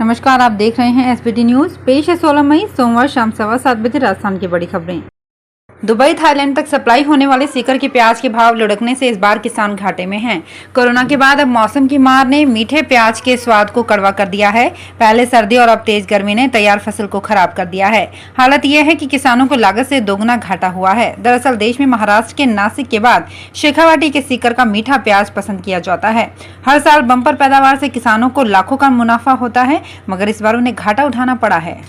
नमस्कार, आप देख रहे हैं एसबीटी न्यूज। पेश है 16 मई सोमवार शाम 7:15 बजे राजस्थान की बड़ी खबरें। दुबई थाईलैंड तक सप्लाई होने वाले सीकर के प्याज के भाव लुढ़कने से इस बार किसान घाटे में हैं। कोरोना के बाद अब मौसम की मार ने मीठे प्याज के स्वाद को कड़वा कर दिया है। पहले सर्दी और अब तेज गर्मी ने तैयार फसल को खराब कर दिया है। हालत यह है कि किसानों को लागत से दोगुना घाटा हुआ है। दरअसल देश में महाराष्ट्र के नासिक के बाद शेखावाटी के सीकर का मीठा प्याज पसंद किया जाता है। हर साल बम्पर पैदावार से किसानों को लाखों का मुनाफा होता है, मगर इस बार उन्हें घाटा उठाना पड़ा है।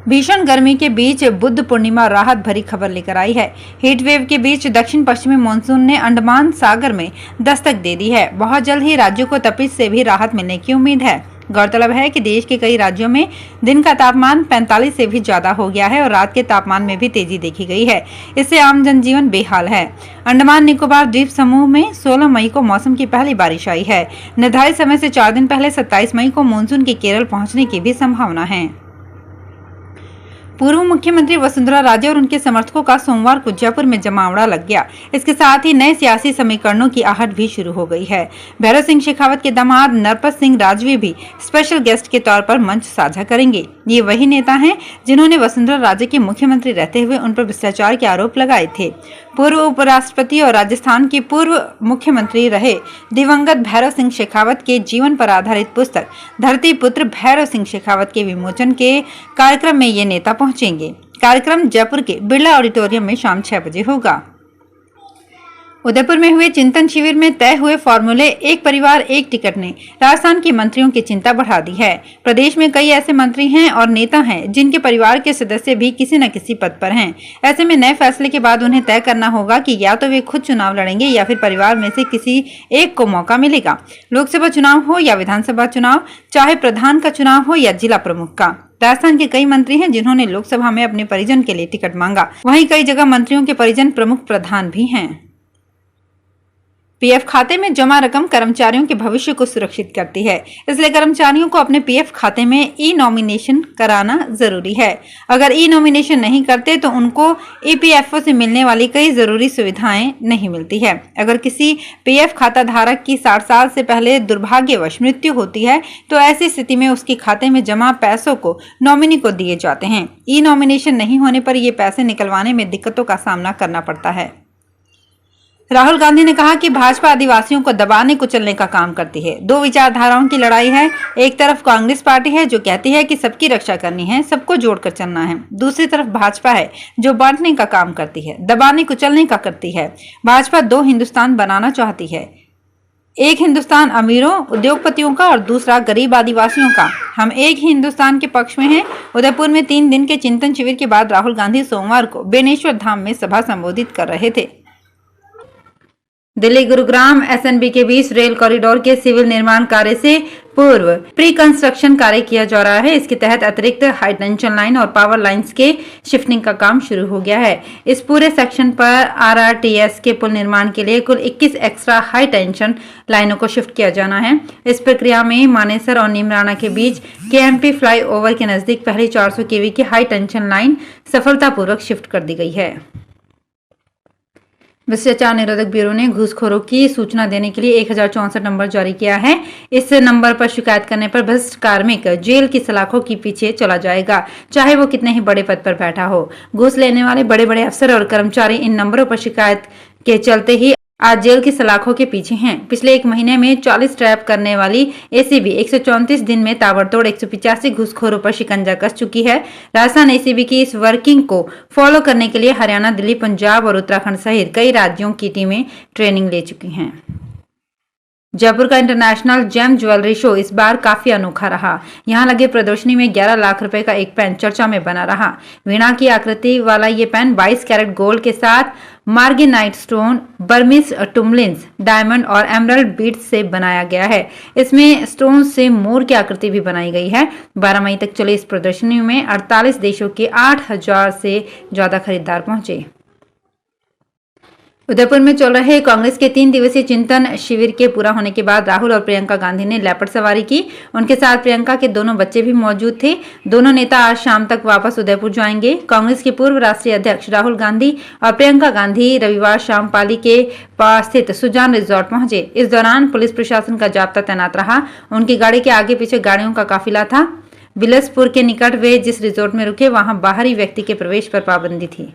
भीषण गर्मी के बीच बुद्ध पूर्णिमा राहत भरी खबर लेकर आई है। हीट वेव के बीच दक्षिण पश्चिमी मानसून ने अंडमान सागर में दस्तक दे दी है। बहुत जल्द ही राज्यों को तपिश से भी राहत मिलने की उम्मीद है। गौरतलब है कि देश के कई राज्यों में दिन का तापमान 45 से भी ज्यादा हो गया है और रात के तापमान में भी तेजी देखी गई है। इससे आम जनजीवन बेहाल है। अंडमान निकोबार द्वीप समूह में 16 मई को मौसम की पहली बारिश आई है। निर्धारित समय से 4 दिन पहले 27 मई को मानसून के केरल पहुंचने की भी संभावना है। पूर्व मुख्यमंत्री वसुंधरा राजे और उनके समर्थकों का सोमवार को जयपुर में जमावड़ा लग गया। इसके साथ ही नए सियासी समीकरणों की आहट भी शुरू हो गई है। भैरव सिंह शेखावत के दामाद नरपत सिंह राजवी भी स्पेशल गेस्ट के तौर पर मंच साझा करेंगे। ये वही नेता हैं जिन्होंने वसुंधरा राजे के मुख्यमंत्री रहते हुए उन पर भ्रष्टाचार के आरोप लगाए थे। पूर्व उपराष्ट्रपति और राजस्थान के पूर्व मुख्यमंत्री रहे दिवंगत भैरव सिंह शेखावत के जीवन पर आधारित पुस्तक धरती पुत्र भैरव सिंह शेखावत के विमोचन के कार्यक्रम में ये नेता पहुंचेंगे। कार्यक्रम जयपुर के बिरला ऑडिटोरियम में शाम 6 बजे होगा। उदयपुर में हुए चिंतन शिविर में तय हुए फॉर्मूले एक परिवार एक टिकट ने राजस्थान के मंत्रियों की चिंता बढ़ा दी है। प्रदेश में कई ऐसे मंत्री हैं और नेता हैं जिनके परिवार के सदस्य भी किसी न किसी पद पर हैं। ऐसे में नए फैसले के बाद उन्हें तय करना होगा कि या तो वे खुद चुनाव लड़ेंगे या फिर परिवार में से किसी एक को मौका मिलेगा। लोकसभा चुनाव हो या विधानसभा चुनाव, चाहे प्रधान का चुनाव हो या जिला प्रमुख का। राजस्थान के कई मंत्री हैं जिन्होंने लोकसभा में अपने परिजन के लिए टिकट मांगा। वहीं कई जगह मंत्रियों के परिजन प्रमुख प्रधान भी हैं। पीएफ खाते में जमा रकम कर्मचारियों के भविष्य को सुरक्षित करती है, इसलिए कर्मचारियों को अपने पीएफ खाते में ई नॉमिनेशन कराना जरूरी है। अगर ई नॉमिनेशन नहीं करते तो उनको ईपीएफओ से मिलने वाली कई जरूरी सुविधाएं नहीं मिलती है। अगर किसी पीएफ खाता धारक की 60 साल से पहले दुर्भाग्यवश मृत्यु होती है तो ऐसी स्थिति में उसके खाते में जमा पैसों को नॉमिनी को दिए जाते हैं। ई नॉमिनेशन नहीं होने पर ये पैसे निकलवाने में दिक्कतों का सामना करना पड़ता है। राहुल गांधी ने कहा कि भाजपा आदिवासियों को दबाने कुचलने का काम करती है। दो विचारधाराओं की लड़ाई है। एक तरफ कांग्रेस पार्टी है जो कहती है कि सबकी रक्षा करनी है, सबको जोड़कर चलना है। दूसरी तरफ भाजपा है जो बांटने का काम करती है, दबाने कुचलने का करती है। भाजपा 2 हिंदुस्तान बनाना चाहती है, एक हिंदुस्तान अमीरों उद्योगपतियों का और दूसरा गरीब आदिवासियों का। हम एक ही हिंदुस्तान के पक्ष में हैं। उदयपुर में 3 दिन के चिंतन शिविर के बाद राहुल गांधी सोमवार को बेनेश्वर धाम में सभा संबोधित कर रहे थे। दिल्ली गुरुग्राम एसएनबी के बीच रेल कॉरिडोर के सिविल निर्माण कार्य से पूर्व प्री कंस्ट्रक्शन कार्य किया जा रहा है। इसके तहत अतिरिक्त हाई टेंशन लाइन और पावर लाइंस के शिफ्टिंग का काम शुरू हो गया है। इस पूरे सेक्शन पर आरआरटीएस के पुल निर्माण के लिए कुल 21 एक्स्ट्रा हाई टेंशन लाइनों को शिफ्ट किया जाना है। इस प्रक्रिया में मानेसर और नीमराना के बीच केएमपी फ्लाईओवर के नजदीक पहली 400 केवी की हाई टेंशन लाइन सफलतापूर्वक शिफ्ट कर दी गई है। भ्रष्टाचार निरोधक ब्यूरो ने घूसखोरों की सूचना देने के लिए 1064 नंबर जारी किया है। इस नंबर पर शिकायत करने पर भ्रष्ट कार्मिक जेल की सलाखों के पीछे चला जाएगा, चाहे वो कितने ही बड़े पद पर बैठा हो। घूस लेने वाले बड़े बड़े अफसर और कर्मचारी इन नंबरों पर शिकायत के चलते ही आज जेल की सलाखों के पीछे हैं। पिछले 1 महीने में 40 ट्रैप करने वाली एसीबी 134 दिन में ताबड़तोड़ 185 घूसखोरों पर शिकंजा कस चुकी है। राजस्थान एसीबी की इस वर्किंग को फॉलो करने के लिए हरियाणा, दिल्ली, पंजाब और उत्तराखंड सहित कई राज्यों की टीमें ट्रेनिंग ले चुकी हैं। जयपुर का इंटरनेशनल जेम ज्वेलरी शो इस बार काफी अनोखा रहा। यहां लगे प्रदर्शनी में 11 लाख रुपए का एक पेन चर्चा में बना रहा। वीणा की आकृति वाला ये पेन 22 कैरेट गोल्ड के साथ मार्गेनाइट स्टोन, बर्मिस टुमलिन्स, डायमंड और एमरल्ड बीड्स से बनाया गया है। इसमें स्टोन से मोर की आकृति भी बनाई गई है। 12 मई तक चले इस प्रदर्शनी में 48 देशों के 8000 से ज्यादा खरीदार पहुंचे। उदयपुर में चल रहे कांग्रेस के 3 दिवसीय चिंतन शिविर के पूरा होने के बाद राहुल और प्रियंका गांधी ने लेपर्ड सवारी की। उनके साथ प्रियंका के दोनों बच्चे भी मौजूद थे। दोनों नेता आज शाम तक वापस उदयपुर जाएंगे। कांग्रेस के पूर्व राष्ट्रीय अध्यक्ष राहुल गांधी और प्रियंका गांधी रविवार शाम पाली के पास स्थित सुजान रिजॉर्ट पहुंचे। इस दौरान पुलिस प्रशासन का जाब्ता तैनात रहा। उनकी गाड़ी के आगे पीछे गाड़ियों का काफिला था। बिलसपुर के निकट वे जिस रिजॉर्ट में रुके वहां बाहरी व्यक्ति के प्रवेश पर पाबंदी थी।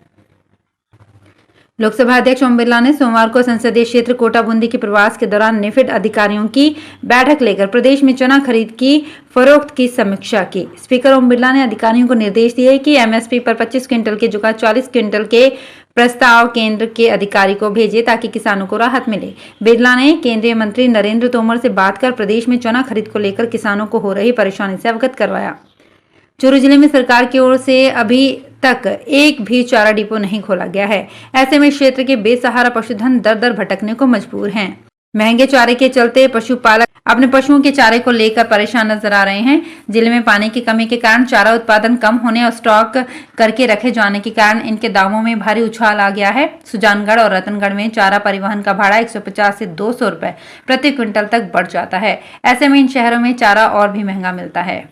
लोकसभा अध्यक्ष ओम बिरला ने सोमवार को संसदीय क्षेत्र कोटा बूंदी के प्रवास के दौरान नेफेड अधिकारियों की बैठक लेकर प्रदेश में चना खरीद की फरोख्त की समीक्षा की। स्पीकर ओम बिरला ने अधिकारियों को निर्देश दिए कि एमएसपी पर 25 क्विंटल की जगह 40 क्विंटल के प्रस्ताव केंद्र के अधिकारी को भेजे ताकि किसानों को राहत मिले। बिरला ने केंद्रीय मंत्री नरेंद्र तोमर से बात कर प्रदेश में चना खरीद को लेकर किसानों को हो रही परेशानी से अवगत करवाया। चूरू जिले में सरकार की ओर से अभी तक एक भी चारा डिपो नहीं खोला गया है। ऐसे में क्षेत्र के बेसहारा पशुधन दर दर भटकने को मजबूर हैं। महंगे चारे के चलते पशुपालक अपने पशुओं के चारे को लेकर परेशान नजर आ रहे हैं। जिले में पानी की कमी के कारण चारा उत्पादन कम होने और स्टॉक करके रखे जाने के कारण इनके दामों में भारी उछाल आ गया है। सुजानगढ़ और रतनगढ़ में चारा परिवहन का भाड़ा 150 से 200 रुपए प्रति क्विंटल तक बढ़ जाता है। ऐसे में इन शहरों में चारा और भी महंगा मिलता है।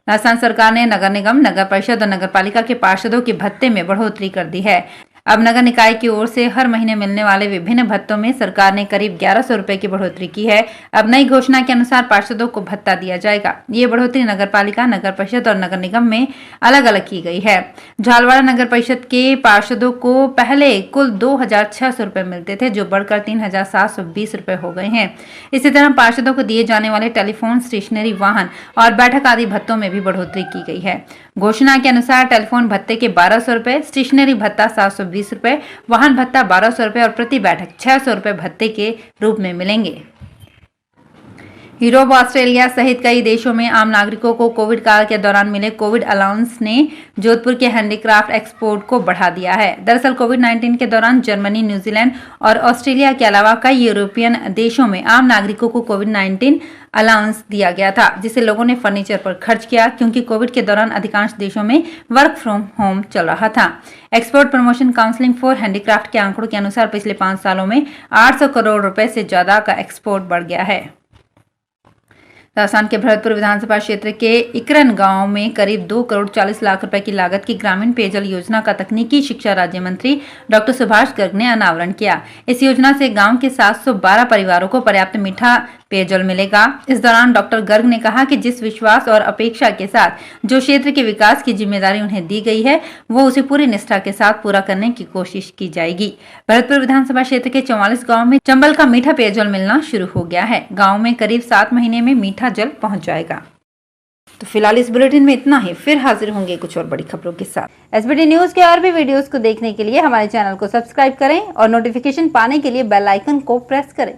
राजस्थान सरकार ने नगर निगम, नगर परिषद और नगर पालिका के पार्षदों के भत्ते में बढ़ोतरी कर दी है। अब नगर निकाय की ओर से हर महीने मिलने वाले विभिन्न भत्तों में सरकार ने करीब 1100 रुपए की बढ़ोतरी की है। अब नई घोषणा के अनुसार पार्षदों को भत्ता दिया जाएगा। ये बढ़ोतरी नगर पालिका, नगर परिषद और नगर निगम में अलग अलग की गई है। झालवाड़ा नगर परिषद के पार्षदों को पहले कुल 2600 रुपए मिलते थे, जो बढ़कर 3720 रुपए हो गए हैं। इसी तरह पार्षदों को दिए जाने वाले टेलीफोन, स्टेशनरी वाहन और बैठक आदि भत्तों में भी बढ़ोतरी की गई है। घोषणा के अनुसार टेलीफोन भत्ते के 1200 रुपए, स्टेशनरी भत्ता 720 रुपए, वाहन भत्ता 1200 रुपए और प्रति बैठक 600 रुपए भत्ते के रूप में मिलेंगे। यूरोप, ऑस्ट्रेलिया सहित कई देशों में आम नागरिकों को कोविड काल के दौरान मिले कोविड अलाउंस ने जोधपुर के हैंडीक्राफ्ट एक्सपोर्ट को बढ़ा दिया है। दरअसल कोविड-19 के दौरान जर्मनी, न्यूजीलैंड और ऑस्ट्रेलिया के अलावा कई यूरोपियन देशों में आम नागरिकों को कोविड-19 अलाउंस दिया गया था, जिसे लोगों ने फर्नीचर पर खर्च किया, क्योंकि कोविड के दौरान अधिकांश देशों में वर्क फ्रॉम होम चल रहा था। Export promotion council for handicraft के आंकड़ों के अनुसार पिछले 5 सालों में 800 करोड़ रुपए से ज्यादा का एक्सपोर्ट बढ़ गया है। राजस्थान के भरतपुर विधानसभा क्षेत्र के इकरन गांव में करीब 2 करोड़ 40 लाख रुपए की लागत की ग्रामीण पेयजल योजना का तकनीकी शिक्षा राज्य मंत्री डॉक्टर सुभाष गर्ग ने अनावरण किया। इस योजना से गांव के 712 परिवारों को पर्याप्त मीठा पेयजल मिलेगा। इस दौरान डॉक्टर गर्ग ने कहा कि जिस विश्वास और अपेक्षा के साथ जो क्षेत्र के विकास की जिम्मेदारी उन्हें दी गई है, वो उसे पूरी निष्ठा के साथ पूरा करने की कोशिश की जाएगी। भरतपुर विधानसभा क्षेत्र के 44 गाँव में चंबल का मीठा पेयजल मिलना शुरू हो गया है। गाँव में करीब 7 महीने में मीठा जल पहुंच जाएगा। तो फिलहाल इस बुलेटिन में इतना ही। फिर हाजिर होंगे कुछ और बड़ी खबरों के साथ। एसबीटी न्यूज के और भी वीडियोस को देखने के लिए हमारे चैनल को सब्सक्राइब करें और नोटिफिकेशन पाने के लिए बेल आइकन को प्रेस करें।